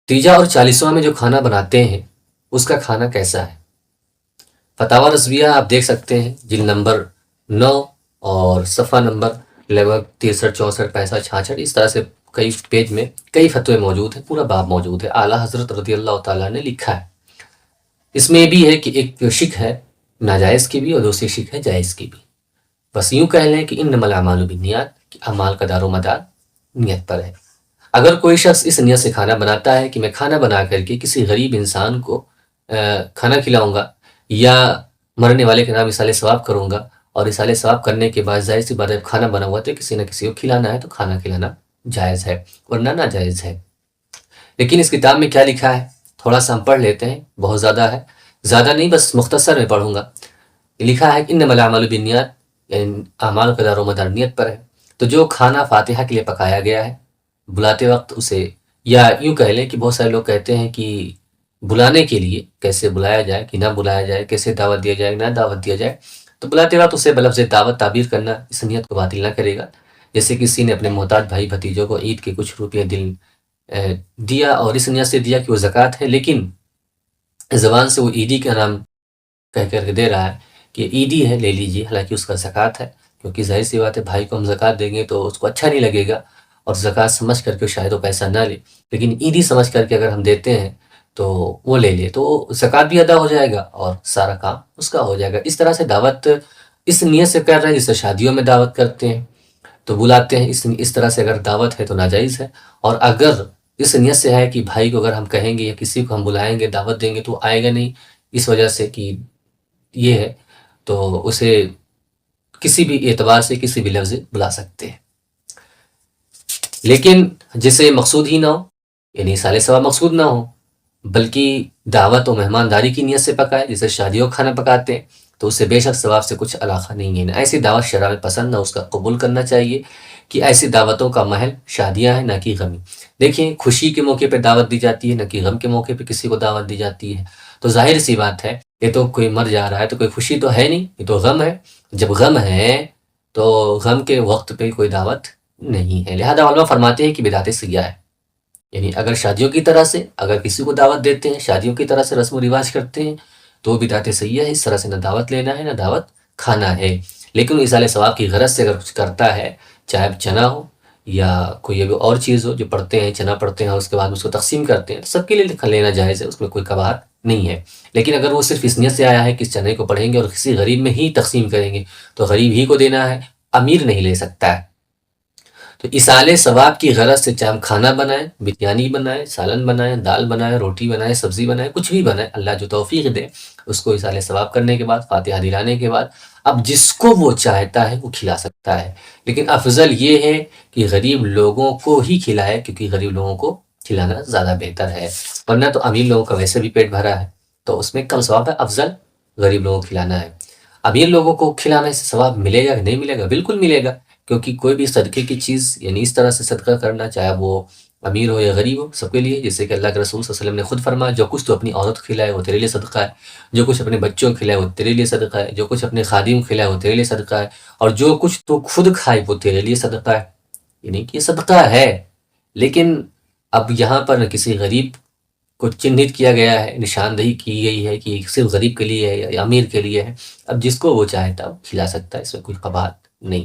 تیجا اور چالیسواں میں جو کھانا بناتے ہیں اس کا کھانا کیسا ہے؟ فتاوی رضویہ آپ دیکھ سکتے ہیں، جلد نمبر 9 اور صفحہ نمبر لگ بھگ 63 64 65 66، اس طرح سے کئی پیج میں کئی فتوے موجود ہیں، پورا باب موجود ہے، اعلیٰ حضرت رضی اللہ تعالیٰ نے لکھا ہے۔ اس میں یہ بھی ہے کہ ایک شک ہے ناجائز کی بھی اور دوسری شک ہے جائز کی بھی۔ بس یوں کہہ لیں کہ انما الاعمال بالنیات، کہ اعمال کا دار و مدار نیت پر ہے۔ اگر کوئی شخص اس نیت سے کھانا بناتا ہے کہ میں کھانا بنا کر کے کسی غریب انسان کو کھانا کھلاؤں گا، یا مرنے والے کے نام اصالِ ثواب کروں گا، اور اصالِ ثواب کرنے کے بعد ظاہر سی بات ہے کھانا بنا ہوا تو کسی نہ کسی کو کھلانا ہے، تو کھانا کھلانا جائز ہے، ورنہ ناجائز ہے۔ لیکن اس کتاب میں کیا لکھا ہے تھوڑا سا ہم پڑھ لیتے ہیں، بہت زیادہ ہے، زیادہ نہیں بس مختصر میں پڑھوں گا۔ لکھا ہے کہ انما الاعمال بالنیات، یعنی اعمال کا دار و مدار نیت پر ہے۔ تو جو کھانا فاتحہ کے لیے پکایا گیا ہے، بلاتے وقت اسے، یا یوں کہہ لیں کہ بہت سارے لوگ کہتے ہیں کہ بلانے کے لیے کیسے بلایا جائے کہ نہ بلایا جائے، کیسے دعوت دیا جائے نہ دعوت دیا جائے، تو بلاتے وقت اسے بلفظ دعوت تعبیر کرنا اس نیت کو باطل نہ کرے گا۔ جیسے کسی نے اپنے محتاج بھائی بھتیجوں کو عید کے کچھ روپے دیا اور اس نیت سے دیا کہ وہ زکوٰۃ ہے، لیکن زبان سے وہ عیدی کا نام کہہ کر کے دے رہا ہے کہ عیدی ہے لے لیجیے، حالانکہ اس کا زکوٰۃ ہے، کیونکہ ظاہر سی بات ہے بھائی کو ہم زکوٰۃ دیں گے تو اس کو اچھا نہیں لگے گا، اور زکوٰۃ سمجھ کر کے شاید وہ پیسہ نہ لے، لیکن عیدی سمجھ کر کے اگر ہم دیتے ہیں تو وہ لے لے، تو زکوٰۃ بھی ادا ہو جائے گا اور سارا کام اس کا ہو جائے گا۔ اس طرح سے دعوت اس نیت سے کر رہے ہیں جیسے شادیوں میں دعوت کرتے ہیں تو بلاتے ہیں، اس طرح سے اگر دعوت ہے تو ناجائز ہے۔ اور اگر اس نیت سے ہے کہ بھائی کو اگر ہم کہیں گے یا کسی کو ہم بلائیں گے دعوت دیں گے تو وہ آئے گا نہیں، اس وجہ سے کہ یہ ہے، تو اسے کسی بھی اعتبار سے کسی بھی لفظ بلا سکتے ہیں، لیکن جسے مقصود ہی نہ ہو، یعنی سال ثواب مقصود نہ ہو، بلکہ دعوت و مہمانداری کی نیت سے پکائے، جیسے شادیوں کا کھانا پکاتے ہیں، تو اس سے بے شک ثواب سے کچھ علاقہ نہیں ہے۔ نہ ایسی دعوت شرع میں پسند، نہ اس کا قبول کرنا چاہیے، کہ ایسی دعوتوں کا محل شادیاں ہیں نہ کہ غمی۔ دیکھیں خوشی کے موقع پہ دعوت دی جاتی ہے، نہ کہ غم کے موقع پہ کسی کو دعوت دی جاتی ہے، تو ظاہر سی بات ہے یہ تو کوئی مر جا رہا ہے تو کوئی خوشی تو ہے نہیں، یہ تو غم ہے۔ جب غم ہے تو غم کے وقت پہ کوئی دعوت نہیں ہے، لہذا علماء فرماتے ہیں کہ بدعت سیاح ہے، یعنی اگر شادیوں کی طرح سے اگر کسی کو دعوت دیتے ہیں، شادیوں کی طرح سے رسم و رواج کرتے ہیں، تو وہ بدعت سیاح ہے، اس طرح سے نہ دعوت لینا ہے نہ دعوت کھانا ہے۔ لیکن ایصال ثواب کی غرض سے اگر کچھ کرتا ہے، چاہے چنا ہو یا کوئی اور چیز ہو جو پڑھتے ہیں، چنا پڑھتے ہیں اس کے بعد اس کو تقسیم کرتے ہیں، سب کے لیے لینا جائز ہے، اس میں کوئی کباہت نہیں ہے۔ لیکن اگر وہ صرف اس نیت سے آیا ہے کہ اس چنے کو پڑھیں گے اور کسی غریب میں ہی تقسیم کریں گے، تو غریب ہی کو دینا ہے، امیر نہیں لے سکتا ہے۔ تو ایصال ثواب کی غرض سے چاہے ہم کھانا بنائیں، بریانی بنائیں، سالن بنائیں، دال بنائیں، روٹی بنائیں، سبزی بنائیں، کچھ بھی بنائیں، اللہ جو توفیق دے اس کو ایصال ثواب کرنے کے بعد، فاتحہ دلانے کے بعد، اب جس کو وہ چاہتا ہے وہ کھلا سکتا ہے، لیکن افضل یہ ہے کہ غریب لوگوں کو ہی کھلائے، کیونکہ غریب لوگوں کو کھلانا زیادہ بہتر ہے، ورنہ تو امیر لوگوں کا ویسے بھی پیٹ بھرا ہے تو اس میں کم ثواب ہے، افضل غریب لوگوں کو کھلانا ہے۔ امیر لوگوں کو کھلانے سے ثواب ملے گا کہ نہیں ملے گا؟ بالکل ملے گا، کیونکہ کوئی بھی صدقے کی چیز یعنی اس طرح سے صدقہ کرنا، چاہے وہ امیر ہو یا غریب ہو، سب کے لیے، جیسے کہ اللہ کے رسول صلی اللہ علیہ وسلم نے خود فرمایا جو کچھ تو اپنی عورت کو کھلائے وہ تیرے لیے صدقہ ہے، جو کچھ اپنے بچوں کو کھلائے وہ تیرے لیے صدقہ ہے، جو کچھ اپنے خادم کو کھلائے وہ تیرے لیے صدقہ ہے، اور جو کچھ تو خود کھائے وہ تیرے لیے صدقہ ہے، یعنی کہ یہ صدقہ ہے۔ لیکن اب یہاں پر کسی غریب کو چنھت کیا گیا ہے، نشاندہی کی گئی ہے کہ صرف غریب کے لیے ہے یا امیر کے لیے ہے، اب جس کو وہ چاہتا ہے وہ کھلا سکتا ہے، اس میں کوئی قباحت نہیں۔